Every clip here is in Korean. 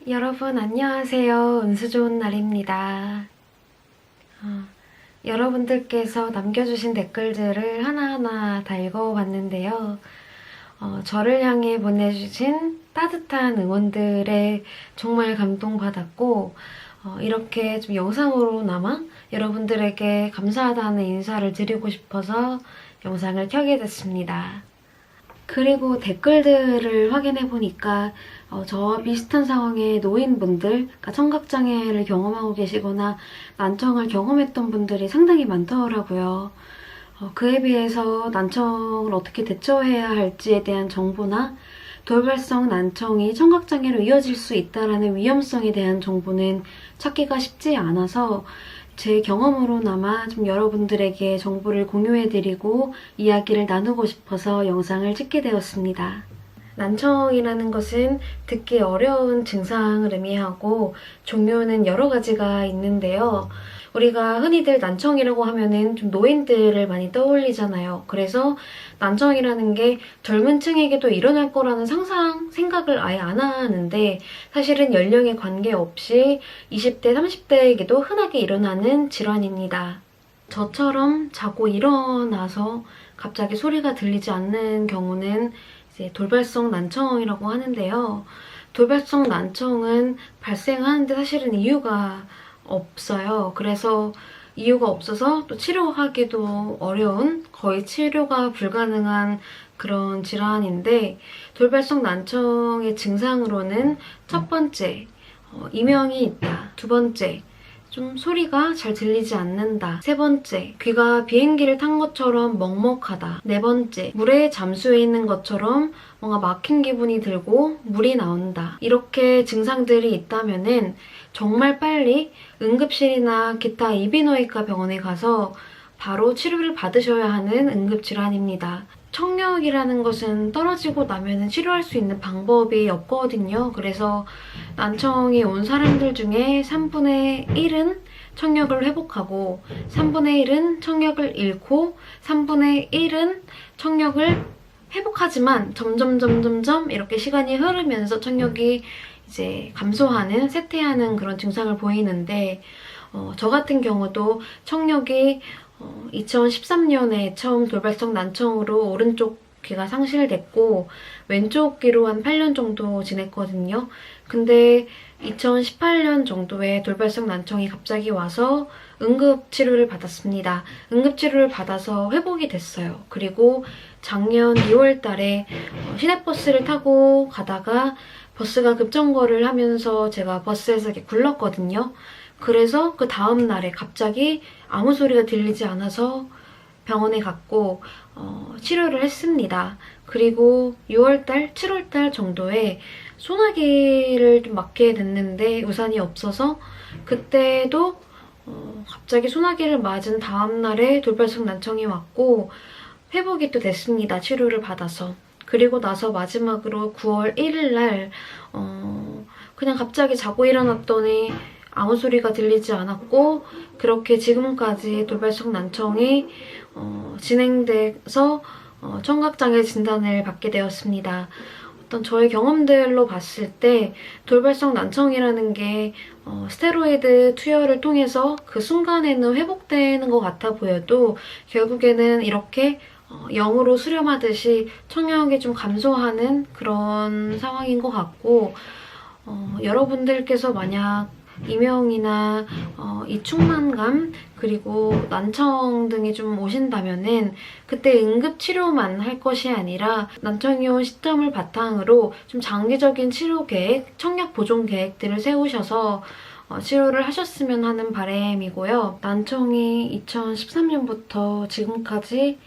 여러분 안녕하세요. 운수 좋은 날입니다. 여러분들께서 남겨주신 댓글들을 하나하나 다 읽어봤는데요. 저를 향해 보내주신 따뜻한 응원들에 정말 감동받았고 이렇게 좀 영상으로나마 여러분들에게 감사하다는 인사를 드리고 싶어서 영상을 켜게 됐습니다. 그리고 댓글들을 확인해보니까 저와 비슷한 상황의 노인분들, 그러니까 청각장애를 경험하고 계시거나 난청을 경험했던 분들이 상당히 많더라고요. 그에 비해서 난청을 어떻게 대처해야 할지에 대한 정보나 돌발성 난청이 청각장애로 이어질 수 있다는 위험성에 대한 정보는 찾기가 쉽지 않아서 제 경험으로나마 좀 여러분들에게 정보를 공유해드리고 이야기를 나누고 싶어서 영상을 찍게 되었습니다. 난청이라는 것은 듣기 어려운 증상을 의미하고 종류는 여러 가지가 있는데요. 우리가 흔히들 난청이라고 하면은 좀 노인들을 많이 떠올리잖아요. 그래서 난청이라는 게 젊은 층에게도 일어날 거라는 생각을 아예 안 하는데 사실은 연령에 관계없이 20대, 30대에게도 흔하게 일어나는 질환입니다. 저처럼 자고 일어나서 갑자기 소리가 들리지 않는 경우는 이제 돌발성 난청이라고 하는데요. 돌발성 난청은 발생하는데 사실은 이유가 없어요. 그래서 이유가 없어서 또 치료하기도 어려운, 거의 치료가 불가능한 그런 질환인데 돌발성 난청의 증상으로는 첫 번째, 이명이 있다. 두 번째, 좀 소리가 잘 들리지 않는다. 세 번째, 귀가 비행기를 탄 것처럼 먹먹하다. 네 번째, 물에 잠수해 있는 것처럼 뭔가 막힌 기분이 들고 물이 나온다. 이렇게 증상들이 있다면은 정말 빨리 응급실이나 기타 이비인후과 병원에 가서 바로 치료를 받으셔야 하는 응급질환입니다. 청력이라는 것은 떨어지고 나면 치료할 수 있는 방법이 없거든요. 그래서 난청이 온 사람들 중에 3분의 1은 청력을 회복하고 3분의 1은 청력을 잃고 3분의 1은 청력을 회복하지만 점점 이렇게 시간이 흐르면서 청력이 이제 감소하는, 쇠퇴하는 그런 증상을 보이는데 저 같은 경우도 청력이 2013년에 처음 돌발성 난청으로 오른쪽 귀가 상실됐고 왼쪽 귀로 한 8년 정도 지냈거든요. 근데 2018년 정도에 돌발성 난청이 갑자기 와서 응급치료를 받았습니다. 응급치료를 받아서 회복이 됐어요. 그리고 작년 2월 달에 시내버스를 타고 가다가 버스가 급정거를 하면서 제가 버스에서 이렇게 굴렀거든요. 그래서 그 다음 날에 갑자기 아무 소리가 들리지 않아서 병원에 갔고 치료를 했습니다. 그리고 6월달, 7월달 정도에 소나기를 좀 맞게 됐는데 우산이 없어서 그때도 갑자기 소나기를 맞은 다음 날에 돌발성 난청이 왔고 회복이 또 됐습니다. 치료를 받아서. 그리고 나서 마지막으로 9월 1일 날 그냥 갑자기 자고 일어났더니 아무 소리가 들리지 않았고 그렇게 지금까지 돌발성 난청이 진행돼서 청각장애 진단을 받게 되었습니다. 어떤 저의 경험들로 봤을 때 돌발성 난청이라는 게 스테로이드 투여를 통해서 그 순간에는 회복되는 것 같아 보여도 결국에는 이렇게 0으로 수렴하듯이 청력이 좀 감소하는 그런 상황인 것 같고 여러분들께서 만약 이명이나 이충만감 그리고 난청 등이 좀 오신다면은 그때 응급치료만 할 것이 아니라 난청이 온 시점을 바탕으로 좀 장기적인 치료 계획, 청력 보존 계획들을 세우셔서 치료를 하셨으면 하는 바람이고요. 난청이 2013년부터 지금까지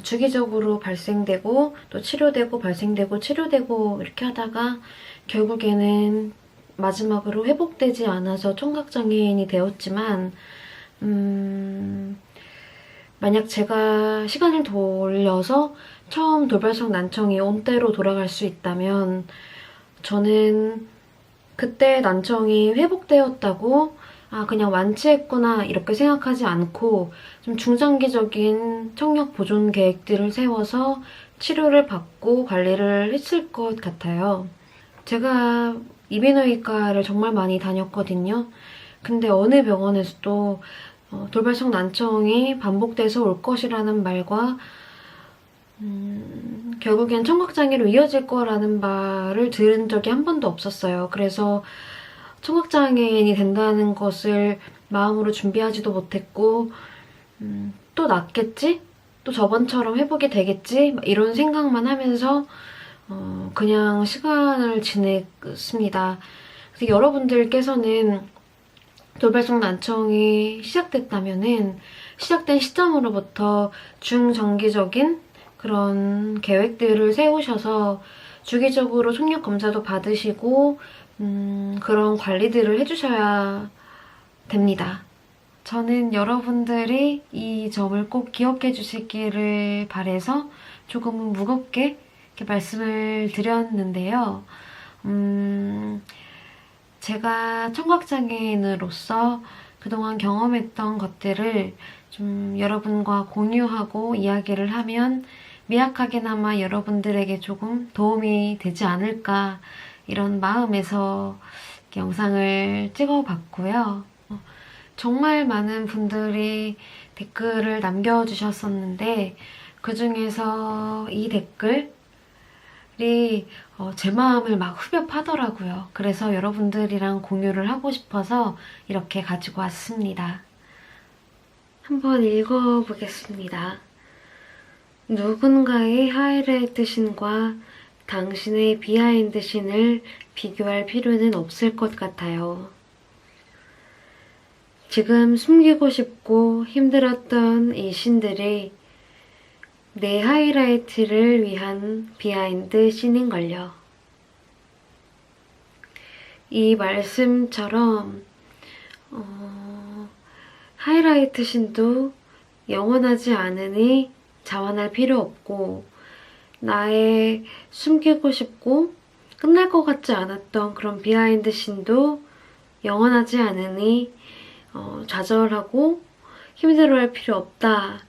주기적으로 발생되고 또 치료되고 발생되고 치료되고 이렇게 하다가 결국에는 마지막으로 회복되지 않아서 청각장애인이 되었지만 만약 제가 시간을 돌려서 처음 돌발성 난청이 온 때로 돌아갈 수 있다면 저는 그때 난청이 회복되었다고 그냥 완치했구나 이렇게 생각하지 않고 좀 중장기적인 청력 보존 계획들을 세워서 치료를 받고 관리를 했을 것 같아요. 제가 이비인후과를 정말 많이 다녔거든요. 근데 어느 병원에서도 돌발성 난청이 반복돼서 올 것이라는 말과 결국엔 청각장애로 이어질 거라는 말을 들은 적이 한 번도 없었어요. 그래서 청각장애인이 된다는 것을 마음으로 준비하지도 못했고 또 낫겠지? 또 저번처럼 회복이 되겠지? 이런 생각만 하면서 그냥 시간을 지냈습니다. 그래서 여러분들께서는 돌발성 난청이 시작됐다면은 시작된 시점으로부터 중정기적인 그런 계획들을 세우셔서 주기적으로 속력 검사도 받으시고 그런 관리들을 해주셔야 됩니다. 저는 여러분들이 이 점을 꼭 기억해 주시기를 바라서 조금은 무겁게 이렇게 말씀을 드렸는데요. 제가 청각장애인으로서 그동안 경험했던 것들을 좀 여러분과 공유하고 이야기를 하면 미약하게나마 여러분들에게 조금 도움이 되지 않을까 이런 마음에서 이렇게 영상을 찍어봤고요. 정말 많은 분들이 댓글을 남겨주셨었는데 그 중에서 이 댓글이 제 마음을 막 후벼 파더라고요. 그래서 여러분들이랑 공유를 하고 싶어서 이렇게 가지고 왔습니다. 한번 읽어보겠습니다. 누군가의 하이라이트 씬과 당신의 비하인드 씬을 비교할 필요는 없을 것 같아요. 지금 숨기고 싶고 힘들었던 이 씬들이 내 하이라이트를 위한 비하인드 씬인걸요. 이 말씀처럼 하이라이트 씬도 영원하지 않으니 자만할 필요 없고 나의 숨기고 싶고 끝날 것 같지 않았던 그런 비하인드 씬도 영원하지 않으니 좌절하고 힘들어할 필요 없다.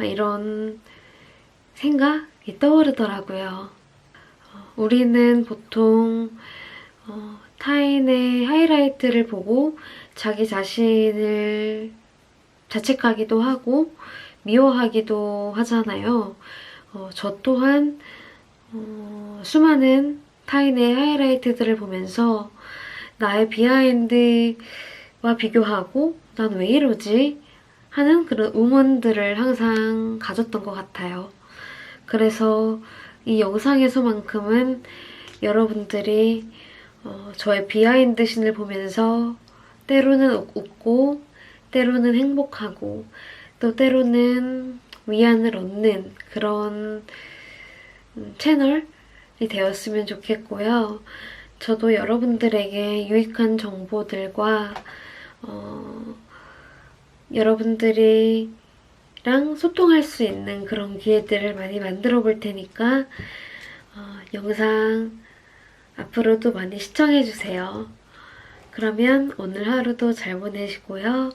이런 생각이 떠오르더라고요. 우리는 보통 타인의 하이라이트를 보고 자기 자신을 자책하기도 하고 미워하기도 하잖아요. 저 또한 수많은 타인의 하이라이트들을 보면서 나의 비하인드와 비교하고 난 왜 이러지? 하는 그런 의문들을 항상 가졌던 것 같아요. 그래서 이 영상에서만큼은 여러분들이 저의 비하인드 씬을 보면서 때로는 웃고 때로는 행복하고 또 때로는 위안을 얻는 그런 채널이 되었으면 좋겠고요. 저도 여러분들에게 유익한 정보들과 여러분들이랑 소통할 수 있는 그런 기회들을 많이 만들어 볼 테니까 영상 앞으로도 많이 시청해주세요. 그러면 오늘 하루도 잘 보내시고요.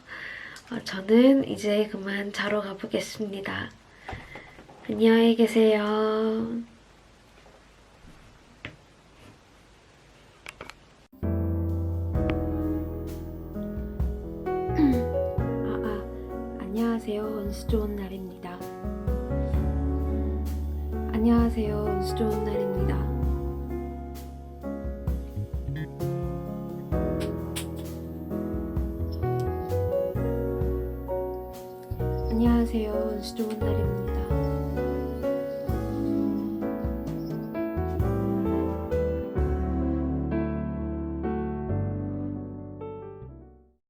저는 이제 그만 자러 가보겠습니다. 안녕히 계세요. 안녕하세요. 운수 좋은 날입니다. 안녕하세요. 운수 좋은 날입니다. 안녕하세요. 운수 좋은 날입니다.